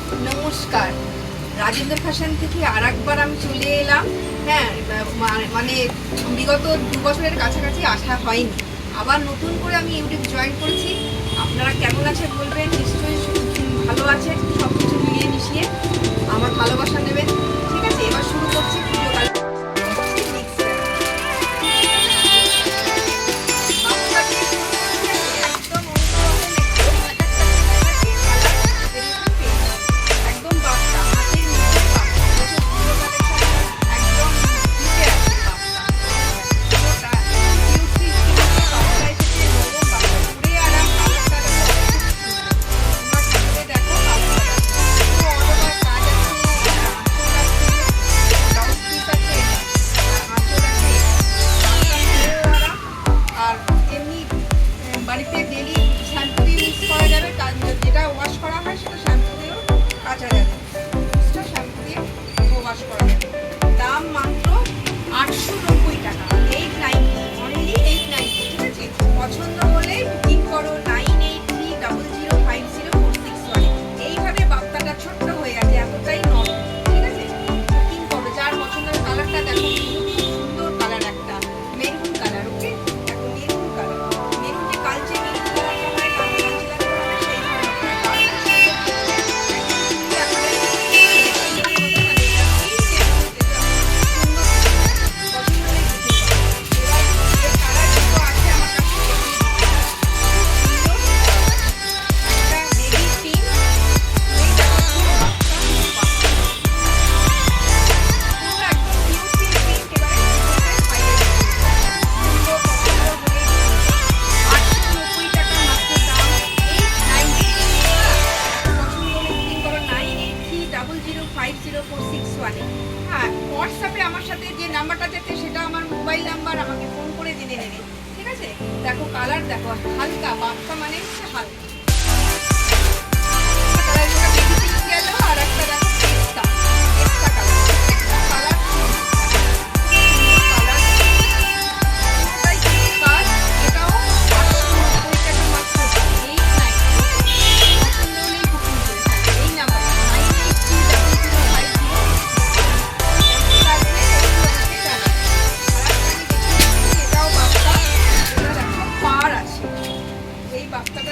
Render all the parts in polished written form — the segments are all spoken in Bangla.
নমস্কার, রাজেন্দ্র ফ্যাশন থেকে আরেকবার আমি চলে এলাম। হ্যাঁ, মানে বিগত 2 বছরের কাছাকাছি আসা হয়নি, আবার নতুন করে আমি ইউটিউব জয়েন করেছি। আপনারা কেমন আছেন বলবেন, নিশ্চয়ই ভালো আছেন। সব কিছু মিলিয়ে মিশিয়ে আমার ভালোবাসা নেবেন। ঠিক আছে, এবার শুরু করছি ভিডিও। বাড়িতে ডেলি শ্যাম্পু দিয়ে মিক্স করা যাবে, যেটা ওয়াশ করা হয় সেটা শ্যাম্পু দিয়েও কাচা যাবে, শ্যাম্পু দিয়ে ওয়াশ করা যাবে। দাম মাত্র 890 টাকা, 890, অনলি 890। ঠিক আছে, পছন্দ হলে বুকিং করো 9830050461। এইভাবে বাপ্তাটা ছোট্ট হয়ে গেছে, এতটাই নরম। ঠিক আছে, বুকিং করো। যার পছন্দের কালারটা দেখো, সুন্দর কালার, একটা মেরুন কালার। ওকে, হ্যাঁ, হোয়াটসঅ্যাপে আমার সাথে যে নাম্বারটা যেতে সেটা আমার মোবাইল নাম্বার, আমাকে ফোন করে জেনে নেবে। ঠিক আছে, দেখো কালার দেখো, হালকা বাক্কা মানে হচ্ছে হালকা কালার, গেল। আর একটা দেখো পেস্তা কালার, কালার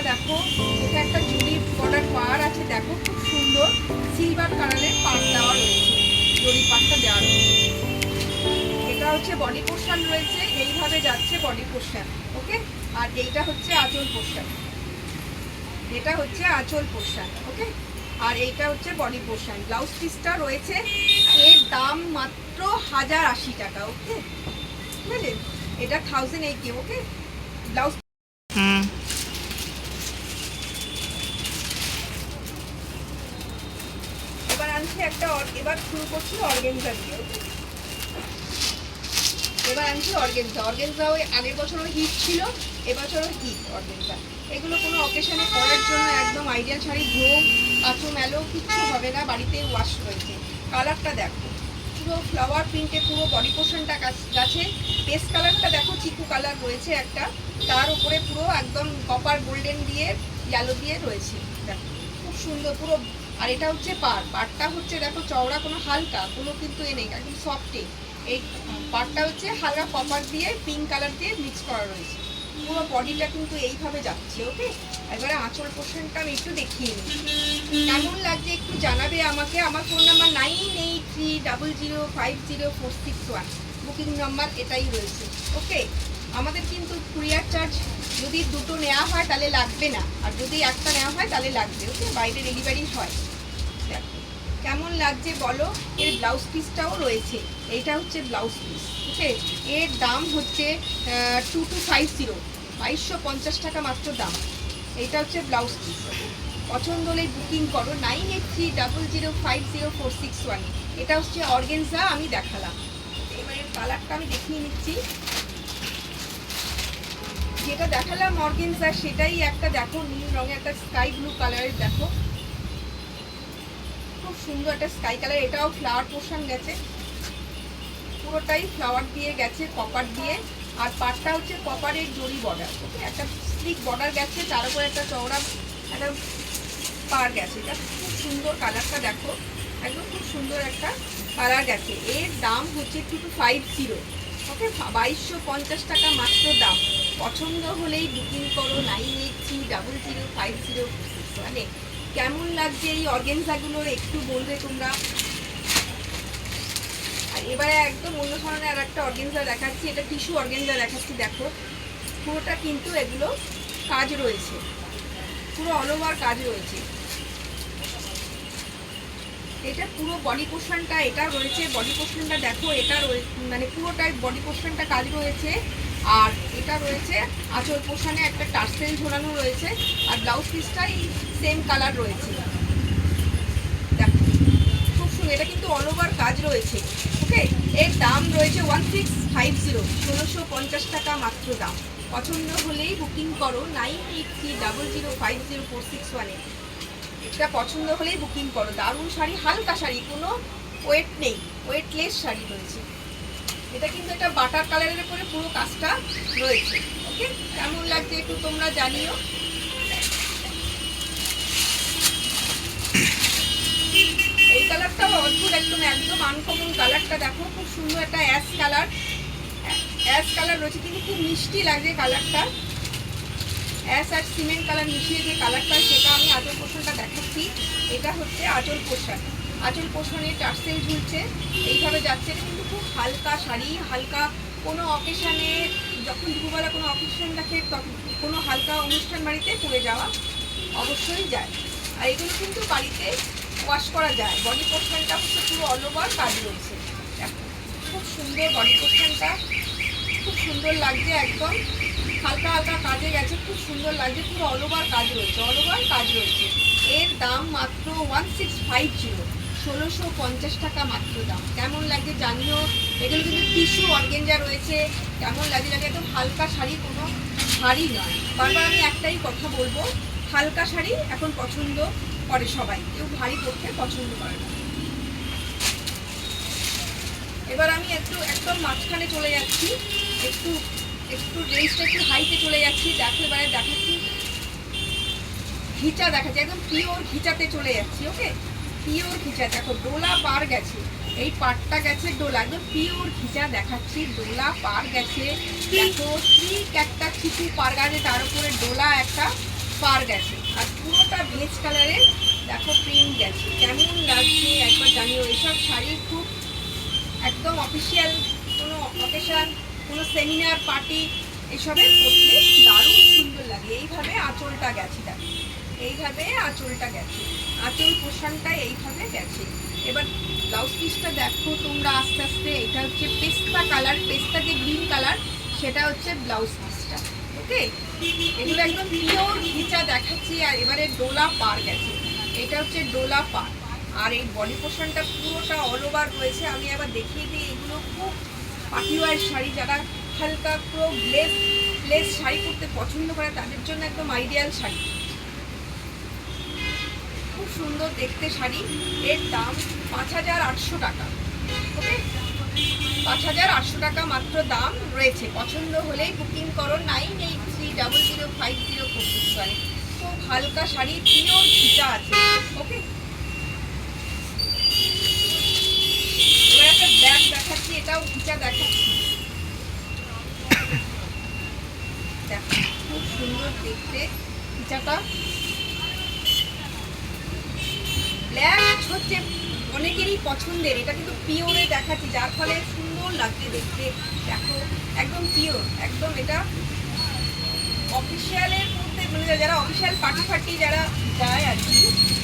দেখো, এটা একটা জুড়ি বর্ডার পাড় আছে। দেখো খুব সুন্দর সিলভার কালারের পাড় দেওয়া রয়েছে, জড়ি পাড়টা দেওয়া রয়েছে। এটা হচ্ছে বডি পোর্শন রয়েছে, এইভাবে যাচ্ছে বডি পোর্শন। ওকে, আর এইটা হচ্ছে আঁচল পোর্শন, এটা হচ্ছে আঁচল পোর্শন। ওকে, আর এইটা হচ্ছে বডি পোর্শন। ব্লাউজ পিসটা রয়েছে, এর দাম মাত্র 1080 টাকা। ওকে, ঠিক আছে, এটা 1080। ওকে, ব্লাউজ একটা। এবার শুরু করছি অর্গানজা দিয়ে। এবার আনছি অর্গানজা। অর্গানজা ওই আগের বছরও হিট ছিল, এবছরও হিট অর্গানজা। এগুলো কোনো অকেশনে পরার জন্য একদম আইডিয়াল শাড়ি। ধো কাঁচো মেলো কিচ্ছু হবে না, বাড়িতে ওয়াশ রয়েছে। কালারটা দেখো, পুরো ফ্লাওয়ার প্রিন্টে পুরো বডি পোর্শনটা গাছে। পেস্ট কালারটা দেখো, চিকু কালার রয়েছে একটা, তার উপরে পুরো একদম কপার গোল্ডেন দিয়ে ইয়েলো দিয়ে রয়েছে। দেখো খুব সুন্দর পুরো। আর এটা হচ্ছে পাড়টা হচ্ছে দেখো চওড়া, কোনো হালকা কোনো কিন্তু নেই, একদম সফটে। এই পাড়টা হচ্ছে হালকা কপার দিয়ে পিঙ্ক কালার দিয়ে মিক্স করা রয়েছে। পুরো বডিটা কিন্তু এইভাবে যাচ্ছে। ওকে, এবারে আঁচল পোর্শনটা আমি একটু দেখিয়ে নিই, কেমন লাগছে একটু জানাবে আমাকে। আমার ফোন নাম্বার 9830050461, বুকিং নাম্বার এটাই রয়েছে। ওকে, আমাদের কিন্তু কুরিয়ার চার্জ যদি দুটো নেওয়া হয় তাহলে লাগবে না, আর যদি একটা নেওয়া হয় তাহলে লাগবে। ওকে, বাইরে ডেলিভারি হয়। দেখো কেমন লাগছে বলো। এর ব্লাউজ পিসটাও রয়েছে, এইটা হচ্ছে ব্লাউজ পিস। ওকে, এর দাম হচ্ছে 2250, 2250 টাকা মাত্র দাম। এইটা হচ্ছে ব্লাউজ পিস। পছন্দ হলে বুকিং করো 9830050461। এটা হচ্ছে অর্গানজা আমি দেখালাম। এবারে কালারটা আমি দেখিয়ে নিচ্ছি। যেটা দেখালাম অর্গানজা সেটাই একটা দেখো, নীল রঙের একটা স্কাই ব্লু কালারের। দেখো খুব সুন্দর একটা স্কাই কালার। এটাও ফ্লাওয়ার পোর্শন গেছে, পুরোটাই ফ্লাওয়ার দিয়ে গেছে, কপার দিয়ে। আর পাটটা হচ্ছে কপারের জরি বর্ডার। ওকে, একটা স্লিক বর্ডার গেছে, তার উপরে একটা চওড়া একটা পার গেছে। এটা খুব সুন্দর কালারটা দেখো, একদম খুব সুন্দর একটা কালার গেছে। এর দাম হচ্ছে 2250, ওকে, 2250 টাকা মাত্র দাম। পছন্দ হলেই বুকিং করো 98300506। কেমন লাগছে এই অর্গেনজাগুলো একটু বলবে তোমরা। আর এবারে একদম অন্য ধরনের আর একটা অর্গেনজা দেখাচ্ছি, এটা টিস্যু অর্গেনজা দেখাচ্ছি। দেখো পুরোটা কিন্তু এগুলো কাজ রয়েছে, পুরো অল ওভার কাজ রয়েছে। এটা পুরো বডি পোর্শনটা এটা রয়েছে, বডি পোর্শনটা দেখো, এটা মানে পুরোটাই বডি পোর্শনটা কাজ রয়েছে। আর এটা রয়েছে আঁচল পোর্শনে একটা টার্সেল ঝোলানো রয়েছে, আর ব্লাউজ পিসটাই সেম কালার রয়েছে। দেখো খুব সুন্দর, এটা কিন্তু অল ওভার কাজ রয়েছে, ওকে। এর দাম রয়েছে 1650, 1650 টাকা মাত্র দাম। পছন্দ হলেই বুকিং করো 9830050461। এটা পছন্দ হলেই বুকিং করো। দারুণ শাড়ি, হালকা শাড়ি, কোনো ওয়েট নেই, ওয়েটলেস শাড়ি রয়েছে। এটা কিন্তু একটা বাটার কালারের উপরে পুরো কাজটা রয়েছে, ওকে। কেমন লাগছে একটু তোমরা জানিও। এই কালারটাও অদ্ভুত, একদম একদম আনকমন কালারটা দেখো, খুব সুন্দর একটা অ্যাশ কালার, অ্যাশ কালার রয়েছে, কিন্তু খুব মিষ্টি লাগছে কালারটা। অ্যাশ আর সিমেন্ট কালার মিশিয়ে যে কালারটা, সেটা আমি আঁচল পোর্শনটা দেখাচ্ছি। এটা হচ্ছে আঁচল পোর্শন, আঁচল পোর্শনে টার্সেল ঝুলছে, এইভাবে যাচ্ছে। এটা কিন্তু খুব হালকা শাড়ি, হালকা কোনো অকেশানে, যখন দুপুরবেলা কোনো অকেশান দেখে, তখন কোনো হালকা অনুষ্ঠান বাড়িতে পরে যাওয়া অবশ্যই যায়। আর এগুলো কিন্তু বাড়িতে ওয়াশ করা যায়। বডি পোর্শনটা হচ্ছে পুরো অল ওভার কাজ রয়েছে, দেখো খুব সুন্দর বডি পোর্শনটা, খুব সুন্দর লাগছে, একদম হালকা হালকা কাজে গেছে, খুব সুন্দর লাগছে, পুরো অল ওভার কাজ রয়েছে, অল ওভার কাজ রয়েছে। এর দাম মাত্র 1650, 1650 টাকা মাত্র দাম। কেমন লাগছে জানিও। এগুলো কিন্তু টিস্যু অর্গেনজা রয়েছে, কেমন লাগে লাগে, একদম হালকা শাড়ি, কোনো শাড়ি নয়। বারবার আমি একটাই কথা বলবো, হালকা শাড়ি এখন পছন্দ করে সবাই, কেউ ভারী পড়তে পছন্দ করে না। এবার আমি একদম মাঝখানে চলে যাচ্ছি, একটু রেঞ্জটা একটু হাইতে চলে যাচ্ছি। দেখো এবারে দেখাচ্ছি ঘিচা, দেখাচ্ছি একদম পিওর ঘিচাতে চলে যাচ্ছি, ওকে। পিওর ঘিচা দেখো, ডোলা পার গেছে, এই পাটটা গেছে ডোলা, একদম পিওর ঘিচা দেখাচ্ছি, ডোলা পার গেছে। দেখো ঠিক একটা ছিপু পার গেছে, তার উপরে ডোলা একটা পার গেছে, আর পুরোটা ভেজ কালারের দেখো প্রিন্ট গেছে। কেমন লাগছে একবার জানিও। এসব শাড়ি খুব একদম অফিসিয়াল কোনো অকেশান, কোনো সেমিনার পার্টি এসবের করতে দারুণ সুন্দর লাগে। এইভাবে আঁচলটা গেছে, দেখো এইভাবে আঁচলটা গেছে, আঁচল পোর্শনটা এইভাবে গেছে। এবার ব্লাউজ পিসটা দেখো তোমরা আস্তে আস্তে। এটা হচ্ছে পেস্তা কালার, পেস্তা যে গ্রিন কালার, সেটা হচ্ছে ব্লাউজ পিসটা, ওকে। এগুলো একদম পিওর ঘিচা দেখাচ্ছি। আর এবারে ডোলা পার গেছে, এটা হচ্ছে ডোলা পার। আর এই বডি পোর্শনটা পুরোটা অল ওভার রয়েছে। আমি আবার দেখিয়ে দিই, এগুলো খুব পার্টিওয়ার শাড়ি, যারা হালকা পুরো লেস শাড়ি পরতে পছন্দ করে তাদের জন্য একদম আইডিয়াল শাড়ি, খুব সুন্দর দেখতে শাড়ি। এর দাম 5800 টাকা, ওকে, 5800 টাকা মাত্র দাম রয়েছে। পছন্দ হলেই বুকিং করো 9830050461। খুব হালকা শাড়ি, পিওর ঘিচা আছে, ওকে। এবার একটা ব্যাগ দেখাচ্ছি, এটাও ঘিচা দেখাচ্ছি, দেখো খুব সুন্দর দেখতে ঘিচাটা। ব্ল্যাক হচ্ছে অনেকেরই পছন্দের, এটা কিন্তু পিওরে দেখাচ্ছি, যার ফলে সুন্দর লাগছে দেখতে। দেখো একদম পিওর, একদম এটা অফিসিয়ালের মধ্যে, মানে যারা অফিসিয়াল পার্টি যারা যায় আর কি,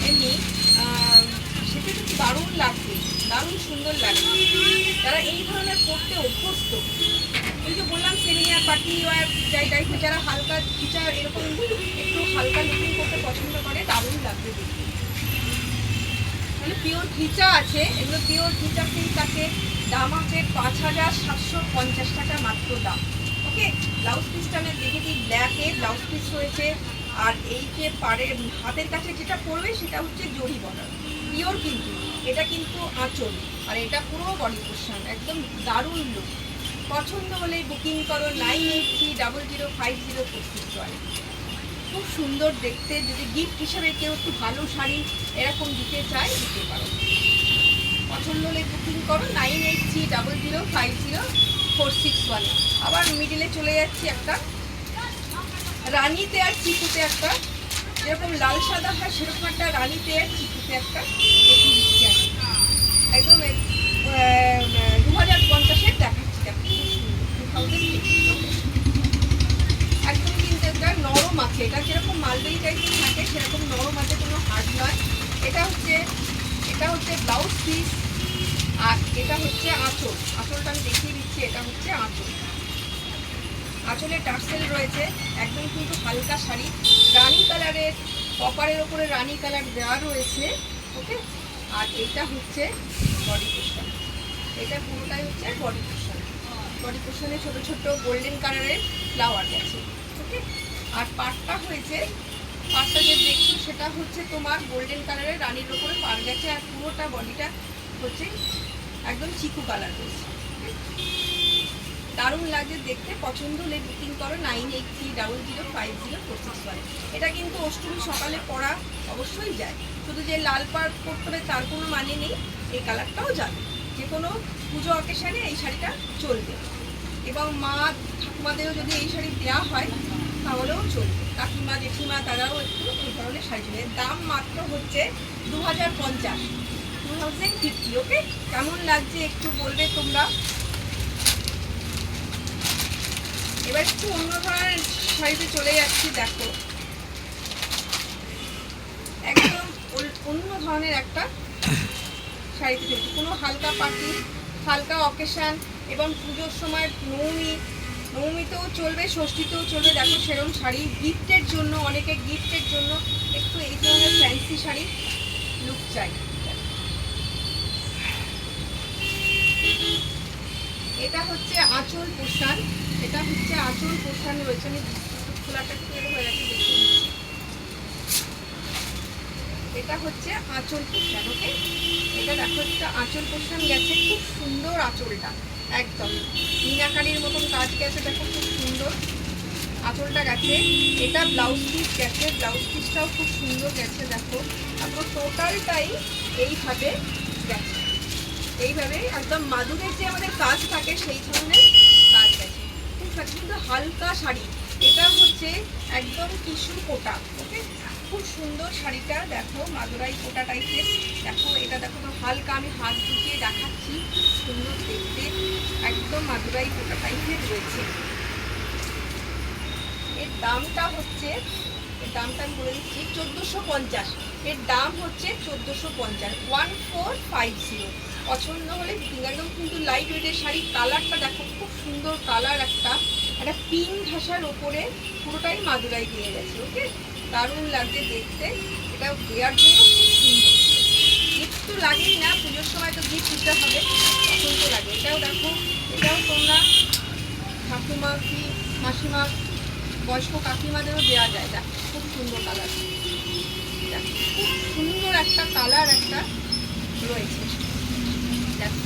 এমনি সেটা কিন্তু দারুণ লাগছে, দারুণ সুন্দর লাগছে। যারা এই ধরনের পড়তে অভ্যস্ত, ওই যে বললাম সেমিনার পার্টি যাই টাইপের, যারা হালকা ঘিচা এরকম একটু হালকা লুকিং করতে পছন্দ করে, দারুণ লাগবে দেখতে। মানে পিওর ঘিচা আছে, এগুলো পিওর ঘিচা পিস আছে। দাম আছে 5750 টাকা মাত্র দাম, ওকে। ব্লাউজ পিসটা আমি দেখে দিই, ব্ল্যাকে ব্লাউজ পিস রয়েছে। আর এই যে পাড়ের হাতের কাছে যেটা পড়বে সেটা হচ্ছে জরি বর্ডার, পিওর কিন্তু এটা কিন্তু আঁচল, আর এটা পুরো বডি পোর্শন, একদম দারুণ লুক। পছন্দ হলে বুকিং করো 9830050461। খুব সুন্দর দেখতে, যদি গিফট হিসেবে কেউ একটু ভালো শাড়ি এরকম দিতে চায় দিতে পারো। পছন্দ হলে বুকিং করো 9830050461। আবার মিডিলে চলে যাচ্ছি একটা রানীতে আর চিকুতে, একটা যেরকম লাল সাদা হয় সেরকম একটা রানীতে আর চিকুতে একটা দেখিয়ে দিচ্ছি আমি। একদম 2050-এর দেখাচ্ছি, দেখো 2050। একদম কিন্তু একটা নরম আছে, এটা যেরকম মালবেরি টাইপের থাকে সেরকম নরম আছে, কোনো হার্ড নয়। এটা হচ্ছে ব্লাউজ পিস, আর এটা হচ্ছে আঁচল। আঁচলটা আমি দেখিয়ে দিচ্ছি, এটা হচ্ছে আঁচল। আঁচলে টার্সেল রয়েছে, একদম কিন্তু হালকা শাড়ি, রানী কালারের, কপারের ওপরে রানী কালার দেওয়া রয়েছে। ওকে, আর এটা হচ্ছে বডি পোর্শন, এটা পুরোটাই হচ্ছে বডি পোর্শন। বডি পোর্শনে ছোট ছোট গোল্ডেন কালারের ফ্লাওয়ার গেছে। ওকে, আর পাটটা হয়েছে, পাটটা যে দেখছো সেটা হচ্ছে তোমার গোল্ডেন কালারের রানীর ওপরে পার গেছে, আর পুরোটা বডিটা হচ্ছে একদম চিকু কালার রয়েছে। দারুণ লাগে দেখতে। পছন্দ হলে বুকিং করো 9830050461। এটা কিন্তু অষ্টমী সকালে পরা অবশ্যই যায়, শুধু যে লাল পাড় করতে হবে তার কোনো মানে নেই, এই কালারটাও যাবে, যে কোনো পুজো অকেশানে এই শাড়িটা চলবে। এবং মা ঠাকুমাদেরও যদি এই শাড়ি দেওয়া হয় তাহলেও চলবে, কাকিমা জেঠিমা তারাও একটু এই ধরনের শাড়ি চলবে। দাম মাত্র হচ্ছে 2050। ওকে, কেমন লাগছে একটু বলবে তোমরা। এবার একটু অন্য ধরনের শাড়িতে চলে যাচ্ছি, দেখো একদম অন্য ধরনের একটা শাড়িতে চলছে, কোনো হালকা পার্টি, হালকা অকেশান, এবং পুজোর সময় নবমীতেও চলবে, ষষ্ঠীতেও চলবে। দেখো সেরকম শাড়ি গিফটের জন্য, অনেকে গিফটের জন্য একটু এই ধরনের ফ্যান্সি শাড়ি লুক চাই। এটা হচ্ছে আঁচল পোশান, এটা হচ্ছে আঁচল পোশান রয়েছে। আমি খোলাটা একটু হয়ে গেছে দেখিয়ে দিচ্ছি। এটা হচ্ছে আঁচল পোশান। ওকে, এটা দেখো একটা আঁচল পোশান গেছে, খুব সুন্দর আঁচলটা, একদম মিনাকারির মতন কাজ গেছে, দেখো খুব সুন্দর আঁচলটা গেছে। এটা ব্লাউজ পিস গেছে, ব্লাউজ পিসটাও খুব সুন্দর গেছে, দেখো। তারপর টোটালটাই এইভাবে গেছে, এইভাবে একদম মাদুরের যে আমাদের কাজ থাকে সেই ধরনের কাজ গেছে, খুব কিন্তু হালকা শাড়ি। এটা হচ্ছে একদম টিস্যু কোটা। ওকে, খুব সুন্দর শাড়িটা, দেখো মাদুরাই কোটা টাইপের। দেখো এটা দেখো তো হালকা, আমি হাত ঢুকিয়ে দেখাচ্ছি, খুব সুন্দর দেখতে, একদম মাদুরাই কোটা টাইপের রয়েছে। এর দামটা হচ্ছে, এর দামটা আমি বলে দিচ্ছি 1450। এর দাম হচ্ছে 1450, 1450। পছন্দ হলে একদম কিন্তু লাইট ওয়েটের শাড়ি। কালারটা দেখো খুব সুন্দর কালার, একটা পিঙ্ক ঘাসার ওপরে পুরোটাই মাদুরাই দিয়ে গেছে। ওকে, দারুণ লাগছে দেখতে, এটা দেওয়ার জন্য খুব সুন্দর। গিফট তো লাগেই না, পুজোর সময় তো গিফট দিতে হবে, পছন্দ লাগে। এটাও দেখো, এটাও তোমরা ঠাকুমা কি মাসিমা বয়স্ক কাকিমাদেরও দেওয়া যায়। দেখো খুব সুন্দর কালার, খুব সুন্দর একটা কালার একটা রয়েছে। দেখো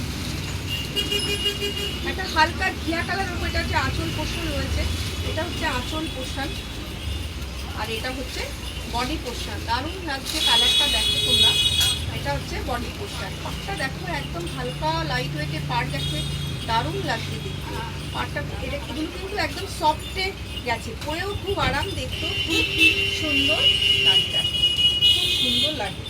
একটা হালকা ঘিয়া কালার উপর, এটা হচ্ছে আঁচল পোর্শন রয়েছে, এটা হচ্ছে আঁচল পোর্শন, আর এটা হচ্ছে বডি পোর্শন। দারুণ লাগছে কালারটা, দেখো তোমরা। এটা হচ্ছে বডি পোর্শন, পাটটা দেখো একদম হালকা লাইট ওয়েটের পাট গেছে, দারুণ লাগছে দেখতে পাটটা। এটা কিন্তু একদম সফটে গেছে, পরেও খুব আরাম, দেখতেও খুব সুন্দর লাগছে, খুব সুন্দর লাগে,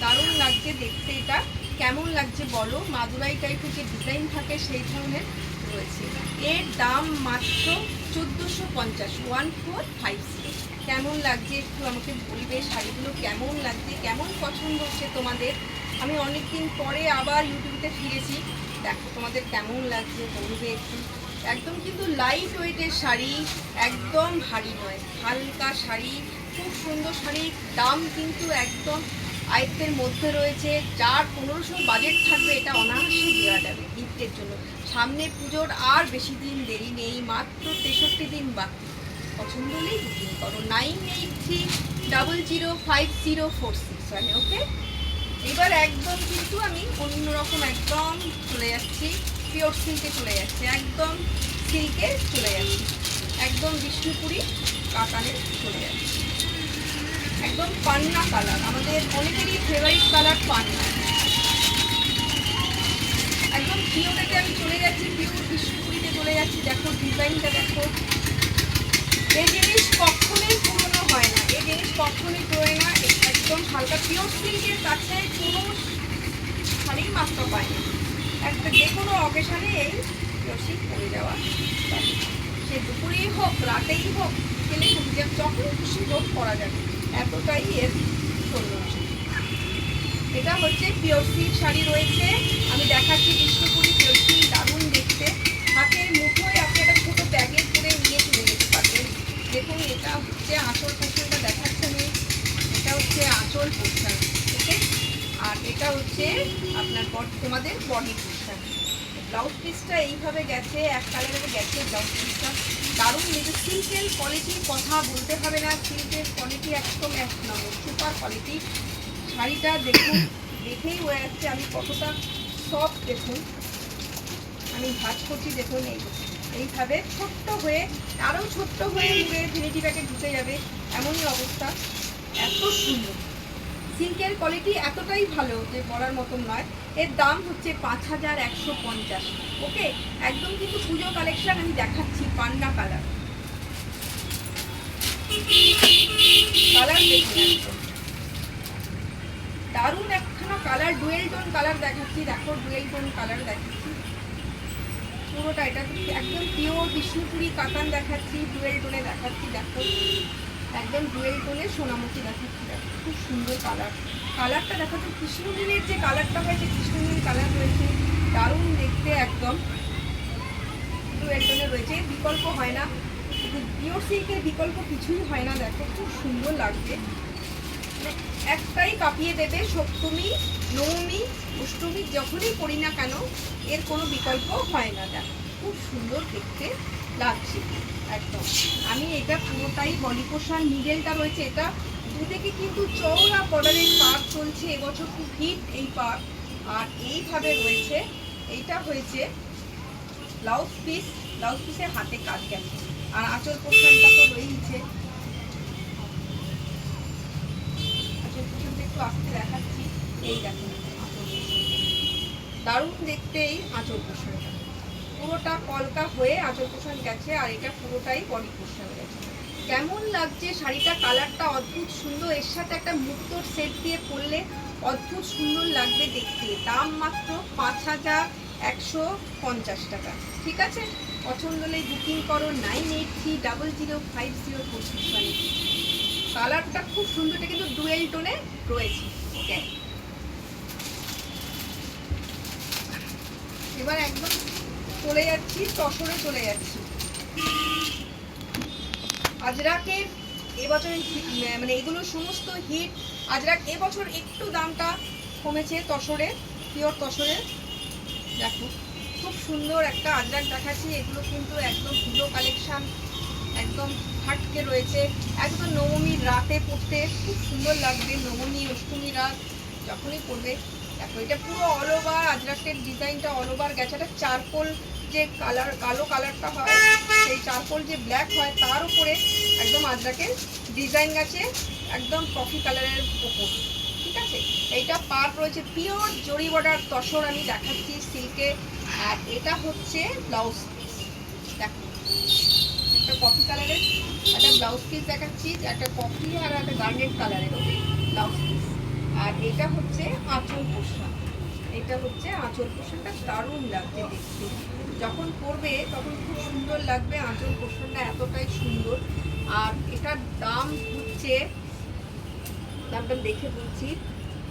দারুণ লাগছে দেখতে। এটা কেমন লাগছে বলো, মাদুরাই টাইপের যে ডিজাইন থাকে সেই ধরনের রয়েছে। এর দাম মাত্র 1450, 1450। কেমন লাগছে একটু আমাকে বলবে, শাড়িগুলো কেমন লাগছে, কেমন পছন্দ হচ্ছে তোমাদের। আমি অনেকদিন পরে আবার ইউটিউবে ফিরেছি, দেখো তোমাদের কেমন লাগছে বলবে একটু। একদম কিন্তু লাইট ওয়েটের শাড়ি, একদম ভারী নয়, হালকা শাড়ি, খুব সুন্দর শাড়ি। দাম কিন্তু একদম আয়ত্তের মধ্যে রয়েছে, যার 1500 বাজেট থাকবে এটা অনায়াসে দেওয়া যাবে গিফটের জন্য। সামনে পুজোর আর বেশি দিন দেরি নেই, মাত্র 63 দিন বাকি। পছন্দ হলেই বুকিং করো 9830050461। ওকে, এবার একদম কিন্তু আমি অন্যরকম একদম চলে যাচ্ছি, পিওর সিল্কে চলে যাচ্ছি, একদম সিল্কে চলে যাচ্ছি, একদম বিষ্ণুপুরি কাতানে চলে যাচ্ছে। একদম পান্না কালার, আমাদের অনেকেরই ফেভারিট কালার পান্না। একদম পিওরেতে আমি চলে যাচ্ছি, পিওর বিষ্ণুপুরিতে চলে যাচ্ছি। দেখো ডিজাইনটা দেখো, এই জিনিস কখনোই পুরনো হয় না, এই জিনিস কখনোই পুরোয় না। একদম হালকা পিওর সিল্কের কাছে কোনো শাড়ি মাত্র পায় না। একটা যে কোনো অকেশানে এই পিওর সিল্ক পরে যাওয়া, সে দুপুরেই হোক রাতেই হোক বিকেলেই হোক, যে যখন খুশি হোক পরা যাবে, এতটাই এর সৌন্দর্য। এটা হচ্ছে পিওর সিল্ক শাড়ি রয়েছে, আমি দেখাচ্ছি বিষ্ণুপুরি পিওর সিল্ক, দারুণ দেখতে। হাতের মুঠোয় আপনি একটা ছোটো ব্যাগে করে নিয়ে চলে যেতে পারবেন। দেখুন এটা হচ্ছে আঁচল পোর্শনটা দেখাচ্ছে আমি, এটা হচ্ছে আঁচল পোর্শন, ওকে। আর এটা হচ্ছে আপনার তোমাদের বডি পোর্শন। ব্লাউজ পিসটা এইভাবে গেছে, এক কালারে গেছে ব্লাউজ পিসটা, দারুণ কিন্তু সিল্কের কোয়ালিটির কথা বলতে হবে না, সিল্কের কোয়ালিটি একদম এক নম্বর, সুপার কোয়ালিটি। শাড়িটা দেখুন, দেখেই হয়ে যাচ্ছে আমি কতটা সফট। দেখুন আমি ভাঁজ করছি, দেখুন এইভাবে ছোট্ট হয়ে, আরও ছোট্ট হয়ে উড়ে ভ্যানিটি ব্যাগে ঢুকে যাবে এমনই অবস্থা। এত সুন্দর সিল্কের কোয়ালিটি, এতটাই ভালো যে বলার মতন নয়। এর দাম হচ্ছে 5150, ওকে। একদম কিন্তু পুজো কালেকশন আমি দেখাচ্ছি, পান্না কালার। কালার দেখুন একদম দারুণ একখানা কালার, ডুয়েল টোন কালার দেখাচ্ছি। দেখো ডুয়েল টোন কালার দেখাচ্ছি পুরোটা, এটা একদম পিওর বিষ্ণুপুরি কাতান দেখাচ্ছি, ডুয়েল টোনে দেখাচ্ছি। দেখো একদম ডুয়েল টোনে সোনামুখী দেখাচ্ছি, দেখো খুব সুন্দর কালার। কালারটা দেখো তো, কৃষ্ণনীলের যে কালারটা হয়েছে, কৃষ্ণনীল কালার রয়েছে, দারুণ দেখতে, একদম ডুয়েল টোনে রয়েছে, বিকল্প হয় না। পিওর সিল্কের বিকল্প কিছুই হয় না। দেখো খুব সুন্দর লাগছে, একটাই কাঁপিয়ে দেবে। সপ্তমী, নবমী, অষ্টমী যখনই পড়ি না কেন এর কোনো বিকল্প হয় না। দেখো খুব সুন্দর দেখতে লাগছে একদম। আমি এটা পুরোটাই বডি পোর্শন, মিডেলটা রয়েছে, এটা দুদিকে কিন্তু চওড়া বর্ডারের পাড় চলছে, এবছর খুব হিট এই পাড়। আর এইভাবে রয়েছে, এইটা হয়েছে ব্লাউজ পিস, ব্লাউজ পিসের হাতে কাজ গেছে। আর আঁচল পোর্শনটা তো রয়েছে, আঁচল দেখাচ্ছি, এই দেখুন আঁচল দারুণ দেখতে। এই আঁচল পোর্শনটা পুরোটা কলকা হয়ে আঁচল পোর্শন গেছে, আর এটা পুরোটাই বডি পোর্শন গেছে। কেমন লাগছে শাড়িটা, কালারটা অদ্ভুত সুন্দর, এর সাথে একটা মুক্তোর সেট দিয়ে পরলে অদ্ভুত সুন্দর লাগবে দেখতে। দাম মাত্র 5150 টাকা, ঠিক আছে। পছন্দ হলে বুকিং করো 9830050461। কালারটা খুব সুন্দর, এটা কিন্তু ডুয়েল টোনে রয়েছে, ওকে। এবার একদম চলে যাচ্ছি তসরে, চলে যাচ্ছি আজরাকের। এবছর মানে এগুলো সমস্ত হিট আজরাক। এবছর একটু দামটা কমেছে তসরে, পিওর তসরে। দেখো খুব সুন্দর একটা আজরাক দেখাচ্ছি, এগুলো কিন্তু একদম পুজো কালেকশন, একদম হাটকে রয়েছে, একদম নবমীর রাতে পড়তে খুব সুন্দর লাগবে। নবমী অষ্টমী রাত যখনই পড়বে। দেখো এটা পুরো অল ওভার আজরাকের ডিজাইনটা অল ওভার গেছে। এটা চারকোল যে কালার, কালো কালারটা হয়, সেই চারকোল যে ব্ল্যাক হয় তার উপরে একদম আজরাকের ডিজাইন গেছে, একদম কফি কালারের ওপর, ঠিক আছে। এইটা পার্ট রয়েছে পিওর জরি বর্ডার তসর, আমি দেখাচ্ছি সিল্কে। আর এটা হচ্ছে ব্লাউজ পিস, দেখো একটা কফি কালারের একটা ব্লাউজ পিস দেখাচ্ছি, একটা কফি আর একটা গার্নেট কালারের, ওকে, ব্লাউজ পিস। আর এটা হচ্ছে আঁচল পোর্শন, এটা হচ্ছে আঁচল পোর্শনটা, দারুণ লাগছে দেখতে। যখন পরবে তখন খুব সুন্দর লাগবে, আঁচল পোর্শনটা এতটাই সুন্দর। আর এটার দাম হচ্ছে, দামটা দেখে বলছি,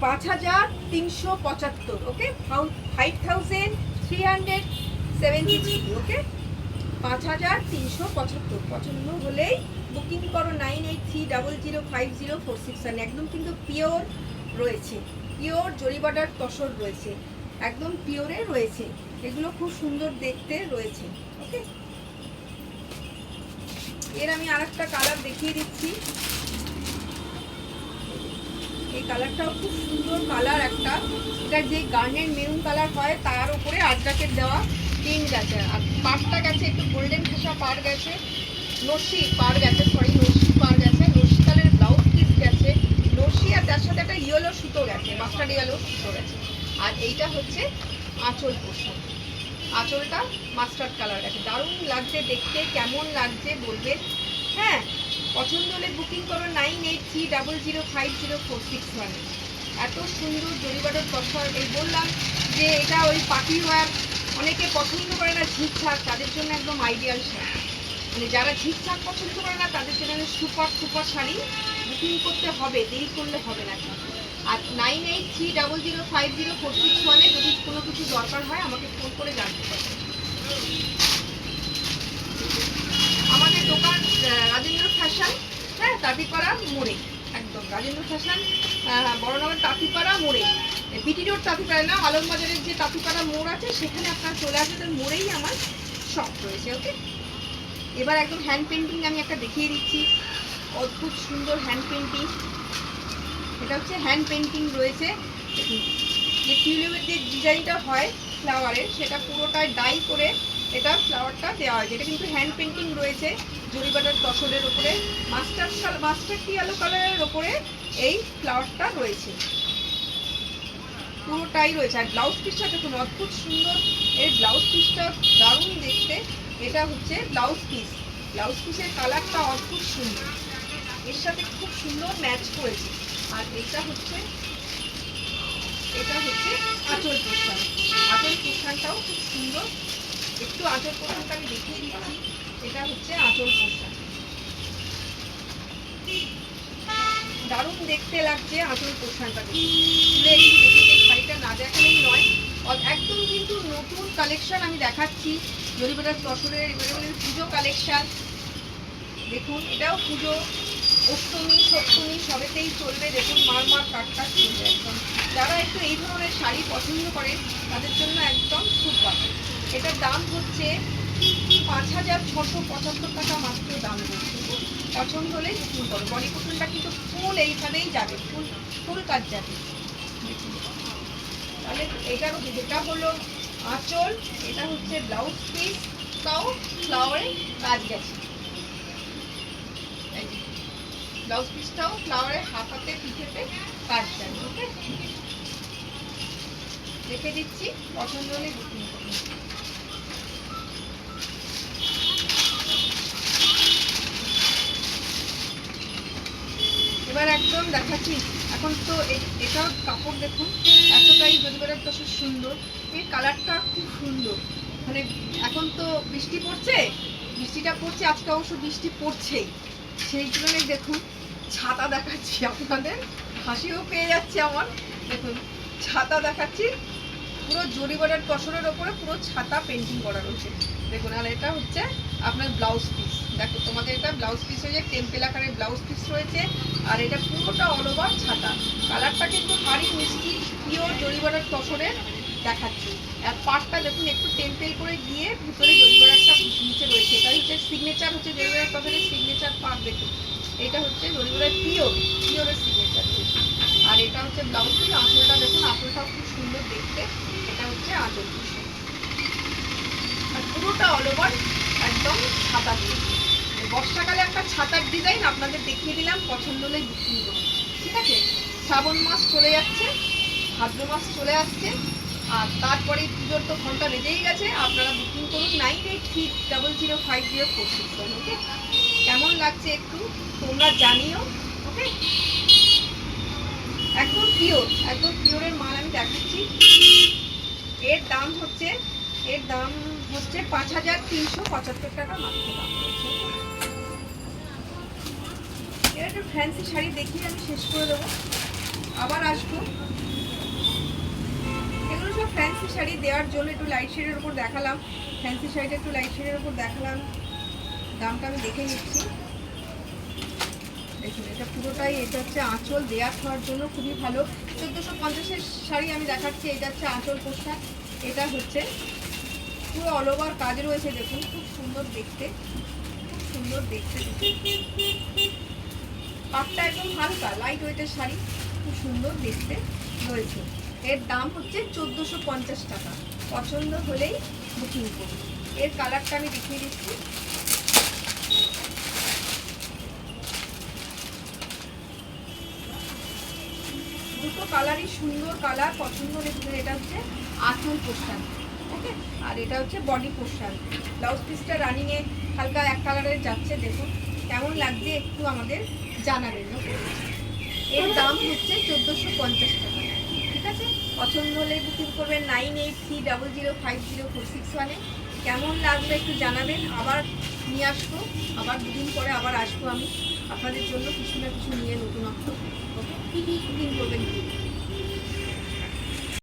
5375, ওকে, 5373, ওকে, 5375। পছন্দ হলেই বুকিং করো 9830050461। একদম কিন্তু পিওর রয়েছে, পিওর জরি বর্ডার তসর রয়েছে, একদম পিওরে রয়েছে। এগুলো খুব সুন্দর দেখতে রয়েছে, ওকে। এর আমি আরেকটা কালার দেখিয়ে দিচ্ছি, এই কালারটাও খুব সুন্দর কালার একটা। এটা যে গার্নেট মেরুন কালার হয় তার উপরে আজরাকের দেওয়া পিঙ্ক গেছে, আর পাড়টা গেছে একটু গোল্ডেন ঘাসা পাড় গেছে, নসি পাড় গেছে, সরি নসি ইয়েলো সুতো গেছে, মাস্টার্ড ইয়েলো সুতো গেছে। আর এইটা হচ্ছে আঁচল পোর্শন, আঁচলটা মাস্টার্ড কালার গেছে। দারুণ লাগছে দেখতে, কেমন লাগছে বলবেন। হ্যাঁ, পছন্দ হলে বুকিং করো 9830050461। এত সুন্দর জরি বর্ডার তসর। এই বললাম যে এটা ওই পার্টি ওয়্যার, অনেকে পছন্দ করে না ঝিকঝাক, তাদের জন্য একদম আইডিয়াল শাড়ি। মানে যারা ঝিকঝাক পছন্দ করে না তাদের জন্য সুপার সুপার শাড়ি। বুকিং করতে হবে, দেরি করলে হবে না। আর 9830050461 যদি কোনো কিছু দরকার হয় আমাকে ফোন করে জানতে পারবেন। আমাদের দোকান রাজেন্দ্র ফ্যাশন, হ্যাঁ, তাঁতিপাড়া মোড়ে, একদম রাজেন্দ্র ফ্যাশন বড়নগর তাঁতিপাড়া মোড়ে, বিটি রোড তাঁতিপাড়া না, আলমবাজারের যে তাঁতিপাড়া মোড় আছে সেখানে আপনার চলে আসবেন, মোড়েই আমার শপ রয়েছে। ওকে, এবার একদম হ্যান্ড পেন্টিং আমি একটা দেখিয়ে দিচ্ছি, অদ্ভুত সুন্দর হ্যান্ড পেন্টিং। এটা হচ্ছে হ্যান্ড পেন্টিং রয়েছে। যে টিউলিপের যে ডিজাইনটা হয় ফ্লাওয়ারের, সেটা পুরোটাই ডাই করে এটা ফ্লাওয়ারটা দেওয়া হয়। এটা কিন্তু হ্যান্ড পেন্টিং রয়েছে জরি বর্ডার তসরের ওপরে, মাস্টার্ড ইয়েলো কালারের ওপরে এই ফ্লাওয়ারটা রয়েছে, পুরোটাই রয়েছে। আর ব্লাউজ পিসটা দেখুন, অদ্ভুত সুন্দর এর ব্লাউজ পিসটা, দারুণ দেখতে। এটা হচ্ছে ব্লাউজ পিস, ব্লাউজ পিসের কালারটা অদ্ভুত সুন্দর, এর সাথে খুব সুন্দর ম্যাচ করেছে। আর এটা হচ্ছে আঁচল পোর্শন, আঁচল পোর্শনটাও খুব সুন্দর। একটু আঁচল পোর্শনটা আমি দেখিয়ে দিচ্ছি। এটা হচ্ছে আঁচল পোর্শন, দারুণ দেখতে লাগছে আঁচল পোর্শনটা। খুলে একটু দেখিয়ে দিই, শাড়িটা না দেখালেই নয়। একদম কিন্তু নতুন কালেকশন আমি দেখাচ্ছি জরি বর্ডার তসরের। এবারে পুজো কালেকশন দেখুন, এটাও পুজো, অষ্টমী সপ্তমী সবেতেই চলবে। দেখুন মার কাট চলবে একদম। যারা একটু এই ধরনের শাড়ি পছন্দ করেন তাদের জন্য একদম সুপার। এটার দাম হচ্ছে 5675 টাকা মাত্র দাম হচ্ছে। পছন্দ হলে বুকিং করো। বডি কুশনটা কিন্তু ফুল এইখানেই যাবে, ফুল কাজ যাবে। তাহলে এটা হলো আঁচল, এটা হচ্ছে ব্লাউজ পিস, তাও ফ্লাওয়ারে কাজ গেছে। ব্লাউজ পিসটাও ফ্লাওয়ারের হাতাতে পিঠেতে কাজ যাবে। ওকে, রেখে দিচ্ছি, পছন্দ হলে বুকিং করুন। এবার একদম দেখাচ্ছি। এখন তো এটা কাপড় দেখুন, এতটাই জরি বর্ডার তসর সুন্দর, এর কালারটা খুব সুন্দর। মানে এখন তো বৃষ্টি পড়ছে, বৃষ্টিটা পড়ছে, আজকে অবশ্য বৃষ্টি পড়ছেই, সেই তুলনায় দেখুন ছাতা দেখাচ্ছি আপনাদের, হাসিও পেয়ে যাচ্ছে আমার। দেখুন ছাতা দেখাচ্ছি, পুরো জরি বর্ডার তসরের ওপরে পুরো ছাতা পেন্টিং করা রয়েছে দেখুন। আর এটা হচ্ছে আপনার ব্লাউজ পিস, দেখো তোমাদের এটা ব্লাউজ পিস হয়ে যায়, টেম্পেল আকারের ব্লাউজ পিস রয়েছে। আর এটা পুরোটা অল ওভার ছাতা, কালারটা কিন্তু ভারী মিষ্টি পিওর জরি বর্ডার তসরের দেখাচ্ছি। আর পাটটা দেখুন একটু টেম্পেল করে গিয়ে ভিতরে জরি বর্ডারটা নিচে রয়েছে। এটা হচ্ছে সিগনেচার, হচ্ছে জরি বর্ডার তসরের সিগনেচার পাট। দেখুন এটা হচ্ছে জরি বর্ডার পিওরের সিগনেচার রয়েছে। আর এটা হচ্ছে ব্লাউজ পিস। আঁচলটা দেখুন, আঁচলটাও খুব সুন্দর দেখতে। এটা হচ্ছে আঁচল পিস, আর পুরোটা অল ওভার একদম ছাতা দিয়ে। বর্ষাকালে একটা ছাতার ডিজাইন আপনাদের দেখিয়ে দিলাম, পছন্দ হলে বুকিং করুন। ঠিক আছে, শ্রাবণ মাস চলে যাচ্ছে, ভাদ্র মাস চলে আসছে, আর তারপরে পুজোর তো ঘন্টা বেজেই গেছে। আপনারা বুকিং করুন 9830050461। ওকে, কেমন লাগছে একটু তোমরা জানিও। ওকে, একদম পিওরের মাল আমি দেখাচ্ছি। এর দাম হচ্ছে 5375 টাকা মাত্র দাম রয়েছে। এর একটা ফ্যান্সি শাড়ি দেখিয়ে আমি শেষ করে দেবো, আবার আসবো। এগুলো সব ফ্যান্সি শাড়ি দেওয়ার জন্য একটু লাইট শেডের উপর দেখালাম, ফ্যান্সি শাড়িটা একটু লাইট শেডের উপর দেখালাম। দামটা আমি দেখে নিচ্ছি। দেখুন এটা পুরোটাই, এটা হচ্ছে আঁচল দেওয়া খাওয়ার জন্য খুবই ভালো। 1450-এর শাড়ি আমি দেখাচ্ছি। এটা হচ্ছে আঁচল পোশাক, এটা হচ্ছে পুরো অল ওভার কাজ রয়েছে। দেখুন খুব সুন্দর দেখতে, খুব সুন্দর দেখতে। পাটটা একদম হালকা লাইট ওয়েটের শাড়ি, খুব সুন্দর দেখতে রয়েছে। এর দাম হচ্ছে 1450 টাকা। পছন্দ হলেই বুকিং করুন। এর কালারটা আমি দেখিয়ে দিচ্ছি। দুটো কালারই সুন্দর কালার, পছন্দ দেখুন। এটা হচ্ছে আঁচল পোর্শন, ওকে, আর এটা হচ্ছে বডি পোর্শন। ব্লাউজ পিসটা রানিংয়ে হালকা এক কালারের যাচ্ছে, দেখুন কেমন লাগছে একটু আমাদের জানাবেন, ওকে। এর দাম হচ্ছে 1450 টাকা, ঠিক আছে। পছন্দ হলে বুকিং করবেন 9830050461-এ। কেমন লাগবে একটু জানাবেন। আবার নিয়ে আসবো, আবার দুদিন পরে আবার আসবো আমি আপনাদের জন্য কিছু না কিছু নিয়ে নতুনত্ব, ওকে। কী কী বুকিং করবেন?